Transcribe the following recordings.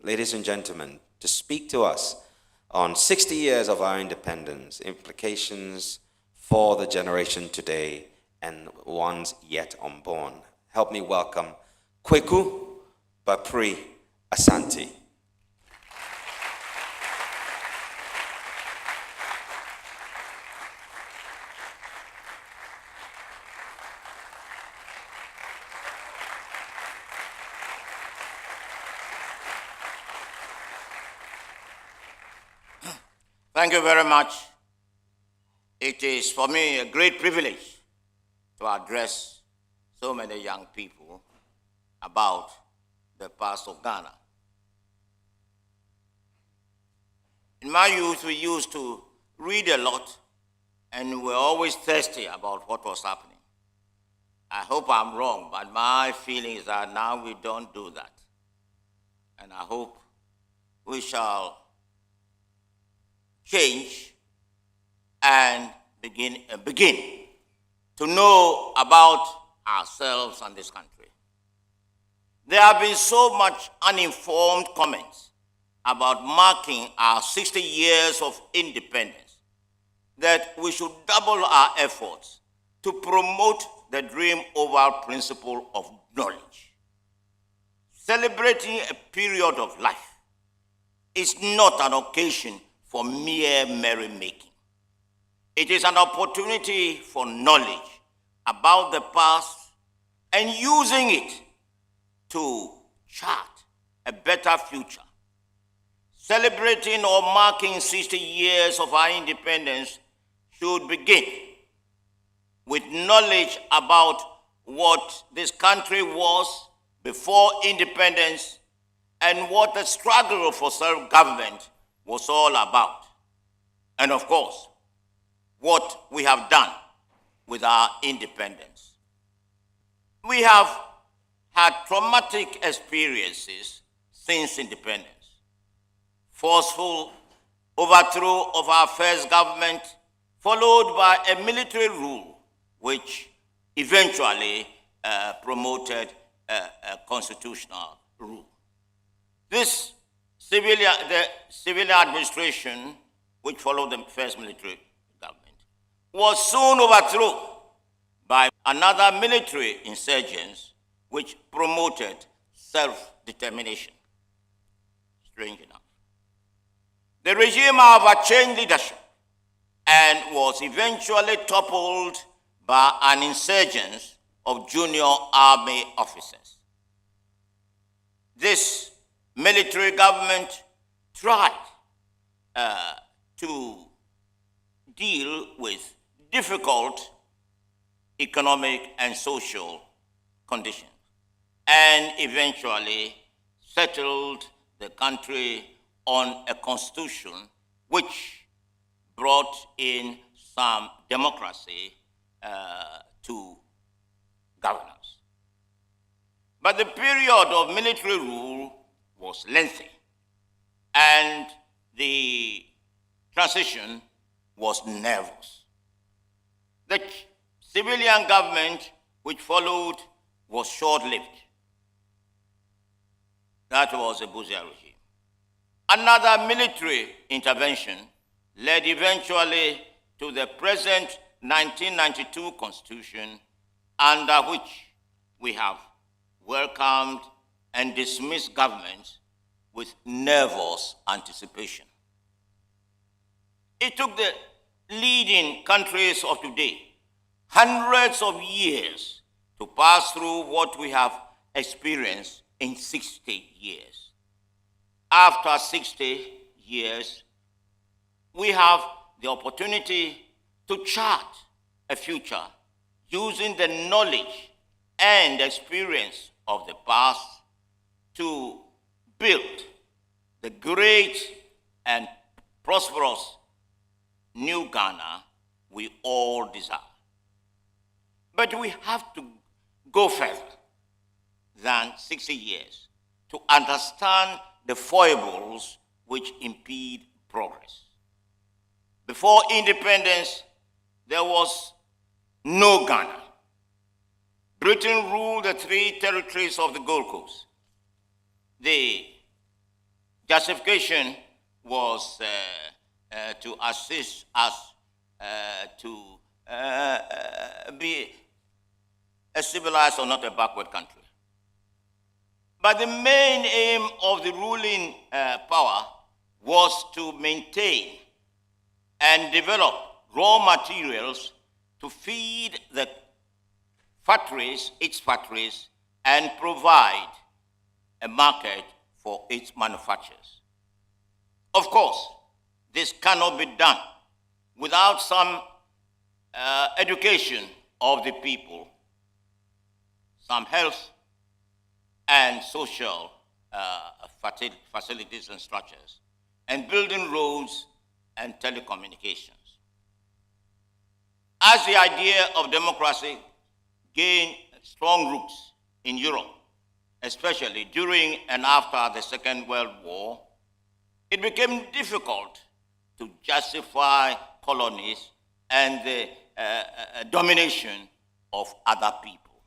ladies and gentlemen, to speak to us on 60 years of our independence, implications for the generation today and ones yet unborn. Help me welcome Kweku Bapri Asante. Thank you very much. It is for me a great privilege to address so many young people about the past of Ghana. In my youth, we used to read a lot and we were always thirsty about what was happening. I hope I'm wrong, but my feeling is that now we don't do that. And I hope we shall change and begin to know about ourselves and this country. There have been so much uninformed comments about marking our 60 years of independence that we should double our efforts to promote the DreamOval principle of knowledge. Celebrating a period of life is not an occasion for mere merrymaking. It is an opportunity for knowledge about the past and using it to chart a better future. Celebrating or marking 60 years of our independence should begin with knowledge about what this country was before independence and what the struggle for self-government was all about. And of course, what we have done with our independence. We have had traumatic experiences since independence. Forceful overthrow of our first government, followed by a military rule, which eventually promoted a constitutional rule. The civilian administration, which followed the first military government, was soon overthrown by another military insurgents, which promoted self-determination. Strange enough. The regime, however, changed leadership and was eventually toppled by an insurgence of junior army officers. This military government tried to deal with difficult economic and social conditions and eventually settled the country on a constitution which brought in some democracy to governance. But the period of military rule was lengthy, and the transition was nervous. The civilian government which followed was short-lived. That was the Buzia regime. Another military intervention led eventually to the present 1992 constitution, under which we have welcomed and dismissed governments with nervous anticipation. It took the leading countries of today hundreds of years to pass through what we have experienced in 60 years. After 60 years, we have the opportunity to chart a future using the knowledge and experience of the past to build the great and prosperous new Ghana we all desire. But we have to go further than 60 years to understand the foibles which impede progress. Before independence, there was no Ghana. Britain ruled the 3 territories of the Gold Coast. The Justification was to assist us to be a civilized or not a backward country. But the main aim of the ruling power was to maintain and develop raw materials to feed the its factories, and provide a market for its manufacturers. Of course, this cannot be done without some education of the people, some health and social facilities and structures, and building roads and telecommunications. As the idea of democracy gained strong roots in Europe, especially during and after the Second World War, it became difficult to justify colonies and the domination of other people.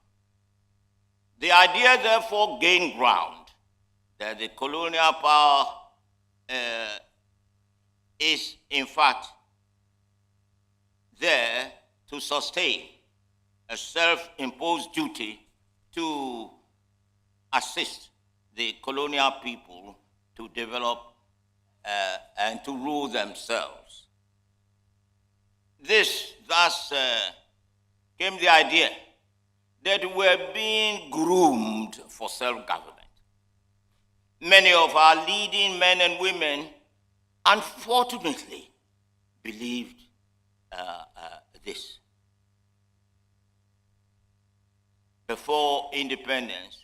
The idea therefore gained ground that the colonial power is in fact there to sustain a self-imposed duty to assist the colonial people to develop and to rule themselves. This thus came the idea that we're being groomed for self-government. Many of our leading men and women, unfortunately, believed this. Before independence,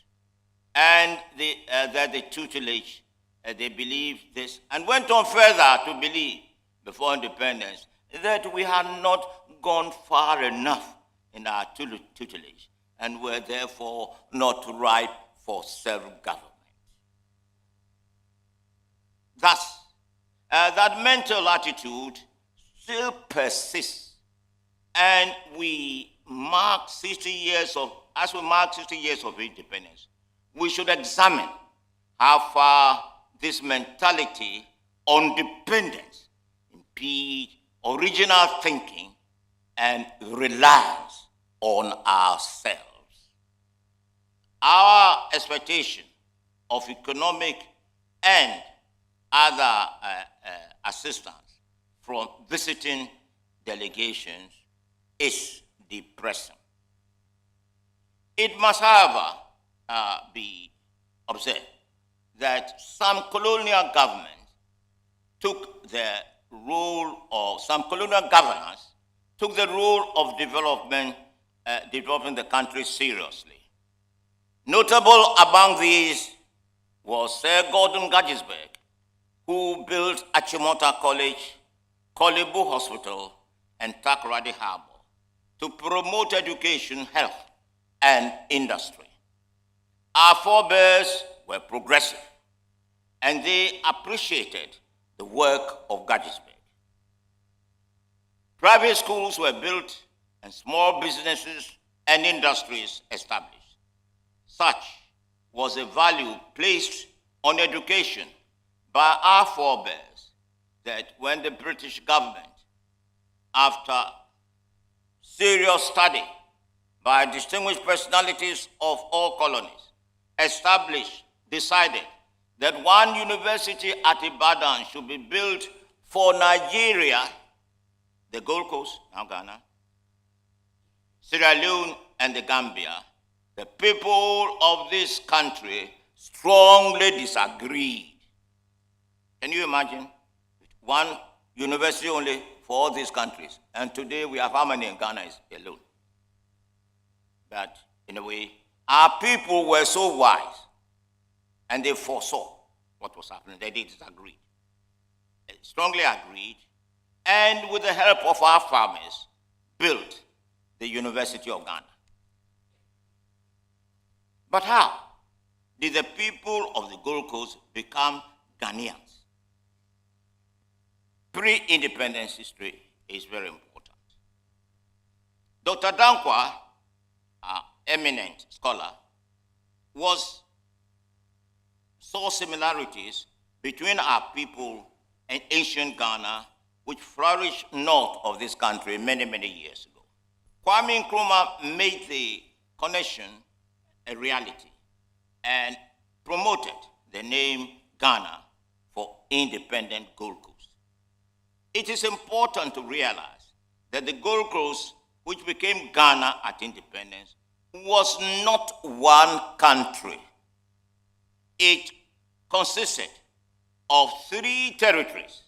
and that the tutelage, they believed this, and went on further to believe, before independence, that we had not gone far enough in our tutelage, and were therefore not ripe for self-government. Thus, that mental attitude still persists, and we mark 60 years of, as we mark 60 years of independence, we should examine how far this mentality on dependence impedes original thinking and reliance on ourselves. Our expectation of economic and other assistance from visiting delegations is depressing. It must, however, be observed that some colonial governments took the role, or some colonial governors took the role of developing the country seriously. Notable among these was Sir Gordon Gattisberg, who built Achimota College, Kolebu Hospital, and Takoradi Harbour to promote education, health, and industry. Our forebears were progressive, and they appreciated the work of Gattisberg. Private schools were built, and small businesses and industries established. Such was the value placed on education by our forebears that when the British government, after serious study by distinguished personalities of all colonies, decided that one university at Ibadan should be built for Nigeria, the Gold Coast, now Ghana, Sierra Leone, and the Gambia. The people of this country strongly disagreed. Can you imagine? One university only for all these countries. And today we have how many in Ghana alone? But in a way, our people were so wise, and they foresaw what was happening. They disagreed. They strongly agreed, and with the help of our farmers, built the University of Ghana. But how did the people of the Gold Coast become Ghanaians? Pre-independence history is very important. Dr. Dankwa, an eminent scholar, saw similarities between our people and ancient Ghana, which flourished north of this country many, many years ago. Kwame Nkrumah made the connection a reality and promoted the name Ghana for independent Gold Coast. It is important to realize that the Gold Coast, which became Ghana at independence, was not one country. It consisted of 3 territories: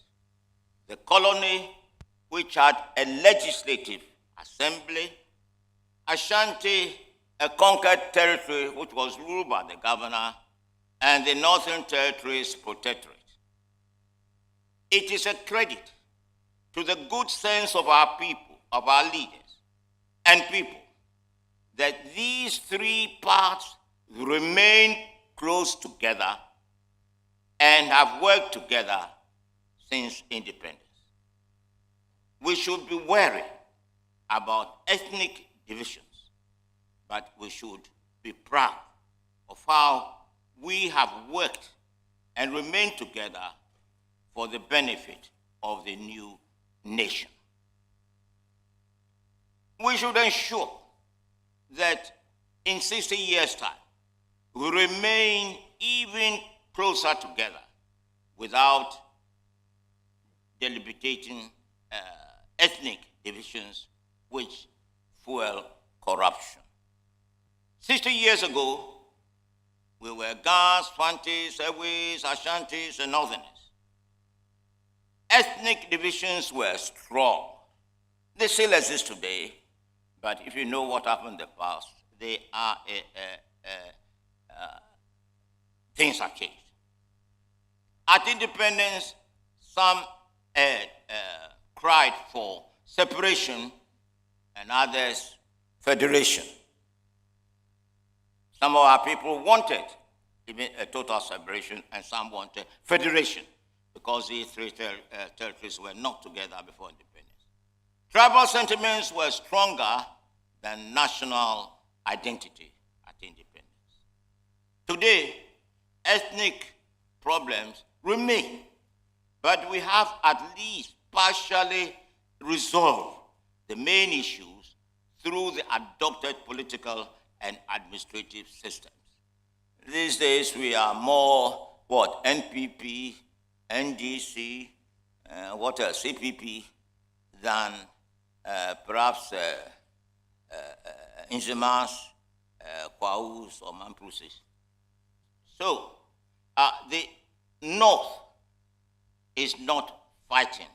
the colony, which had a legislative assembly; Asante, a conquered territory which was ruled by the governor; and the Northern Territories Protectorate. It is a credit to the good sense of our people, of our leaders and people, that these 3 parts remain close together and have worked together since independence. We should be wary about ethnic divisions, but we should be proud of how we have worked and remained together for the benefit of the new nation. We should ensure that in 60 years' time, we remain even closer together without debilitating ethnic divisions which fuel corruption. 60 years ago, we were Gans, Fantis, Ewes, Ashantis, and Northerners. Ethnic divisions were strong. They still exist today, but if you know what happened in the past, they are things have changed. At independence, some cried for separation and others federation. Some of our people wanted even a total separation, and some wanted federation because these 3 territories were not together before independence. Tribal sentiments were stronger than national identity at independence. Today, ethnic problems remain, but we have at least partially resolved the main issues through the adopted political and administrative systems. These days we are more, NPP, NDC, what else, CPP, than perhaps Inzemas, Kwaus, or Mamprusis. So, the North is not fighting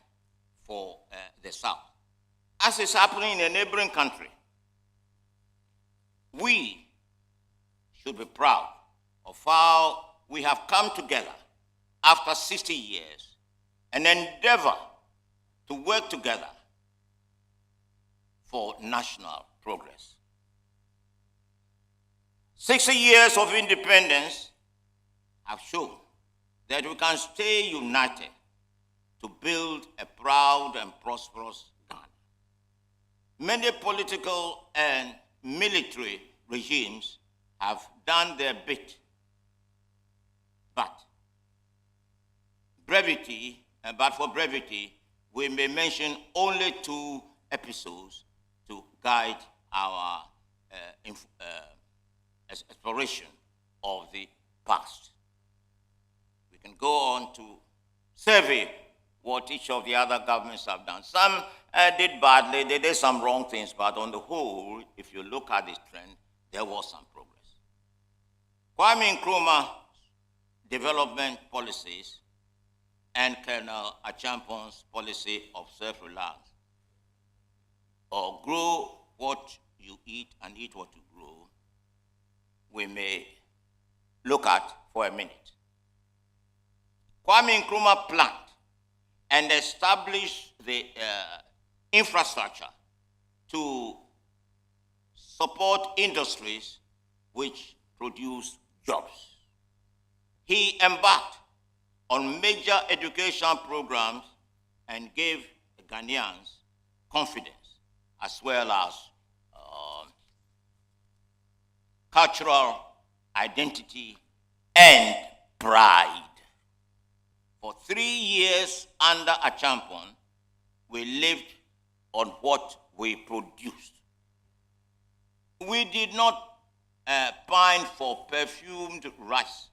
for the South, as is happening in a neighboring country. We should be proud of how we have come together after 60 years and endeavor to work together for national progress. 60 years of independence have shown that we can stay united to build a proud and prosperous Ghana. Many political and military regimes have done their bit, but for brevity, we may mention only 2 episodes to guide our exploration of the past. We can go on to survey what each of the other governments have done. Some did badly, they did some wrong things, but on the whole, if you look at this trend, there was some progress. Kwame Nkrumah's development policies and Colonel Achampon's policy of self-reliance, or grow what you eat and eat what you grow, we may look at for a minute. Kwame Nkrumah planned and established the infrastructure to support industries which produce jobs. He embarked on major education programs and gave Ghanaians confidence as well as cultural identity and pride. For 3 years under a champion, we lived on what we produced. We did not pine for perfumed rice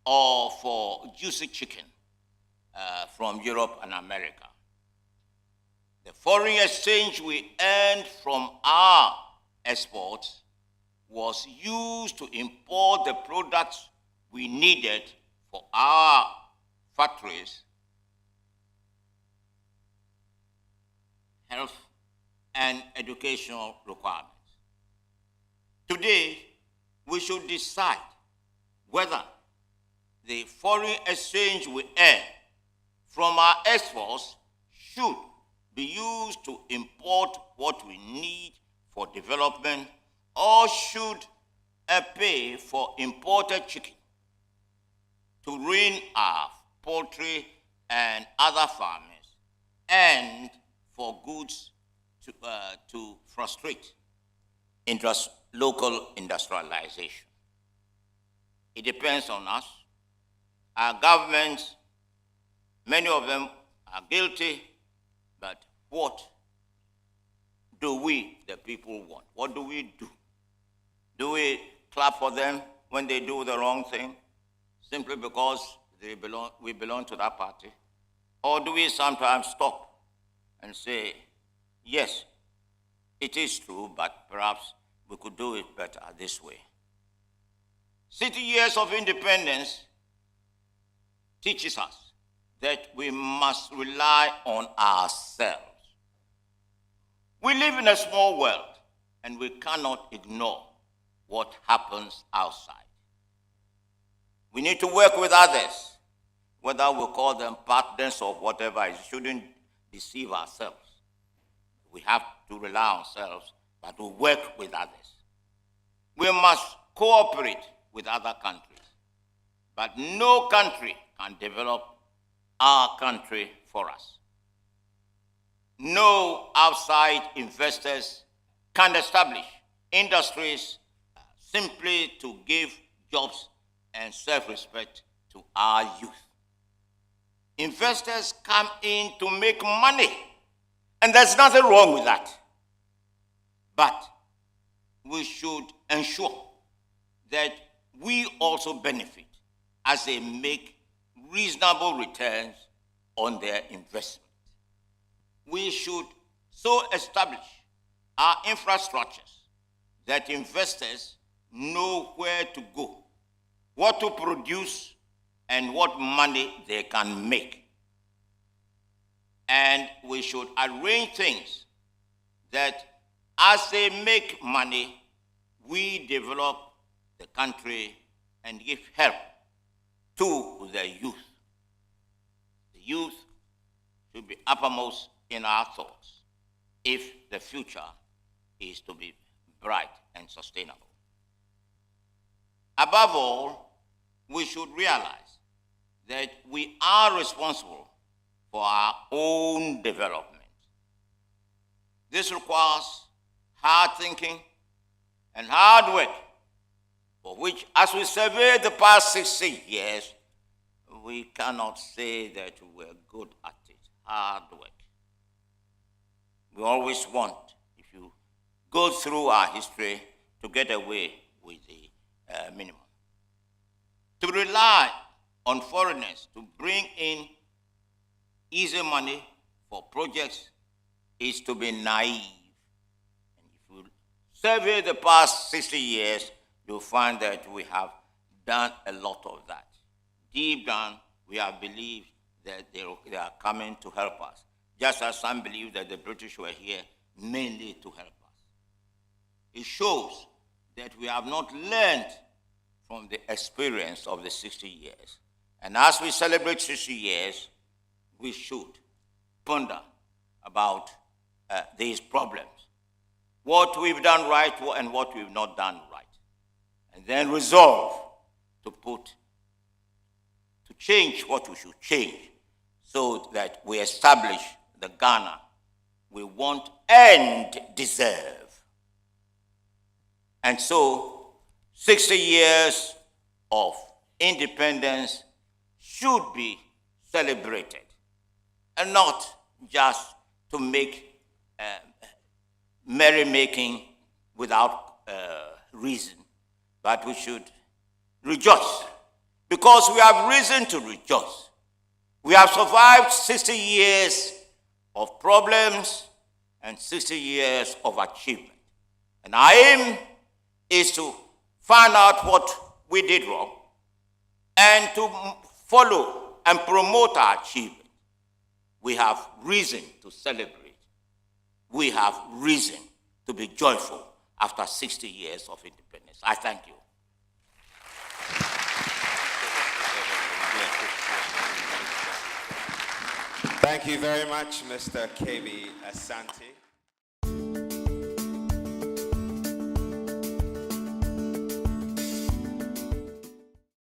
or for juicy chicken from Europe and America. The foreign exchange we earned from our exports was used to import the products we needed for our factories, health, and educational requirements. Today, we should decide whether the foreign exchange we earn from our exports should be used to import what we need for development, or should pay for imported chicken to ruin our poultry and other farmers, and for goods to frustrate local industrialization. It depends on us. Our governments, many of them are guilty, but what do we, the people, want? What do we do? Do we clap for them when they do the wrong thing, simply because we belong to that party? Or do we sometimes stop and say, yes, it is true, but perhaps we could do it better this way? 60 years of independence teaches us that we must rely on ourselves. We live in a small world, and we cannot ignore what happens outside. We need to work with others, whether we call them partners or whatever. It shouldn't deceive ourselves. We have to rely on ourselves, but to work with others. We must cooperate with other countries, but no country can develop our country for us. No outside investors can establish industries simply to give jobs and self-respect to our youth. Investors come in to make money, and there's nothing wrong with that. But we should ensure that we also benefit as they make reasonable returns on their investment. We should so establish our infrastructures that investors know where to go, what to produce, and what money they can make. And we should arrange things that as they make money, we develop the country and give help to the youth. The youth should be uppermost in our thoughts if the future is to be bright and sustainable. Above all, we should realize that we are responsible for our own development. This requires hard thinking and hard work, for which, as we survey the past 60 years, we cannot say that we're good at it. Hard work. We always want, if you go through our history, to get away with the minimum. To rely on foreigners to bring in easy money for projects is to be naive. And if you survey the past 60 years, you'll find that we have done a lot of that. Deep down, we have believed that they are coming to help us, just as some believe that the British were here mainly to help us. It shows that we have not learned from the experience of the 60 years. And as we celebrate 60 years, we should ponder about these problems, what we've done right and what we've not done right, and then resolve to change what we should change so that we establish the Ghana we want and deserve. And so, 60 years of independence should be celebrated, and not just to make merrymaking without reason, but we should rejoice because we have reason to rejoice. We have survived 60 years of problems and 60 years of achievement. And our aim is to find out what we did wrong and to follow and promote our achievement. We have reason to celebrate. We have reason to be joyful after 60 years of independence. I thank you. Thank you very much, Mr. KB Asante.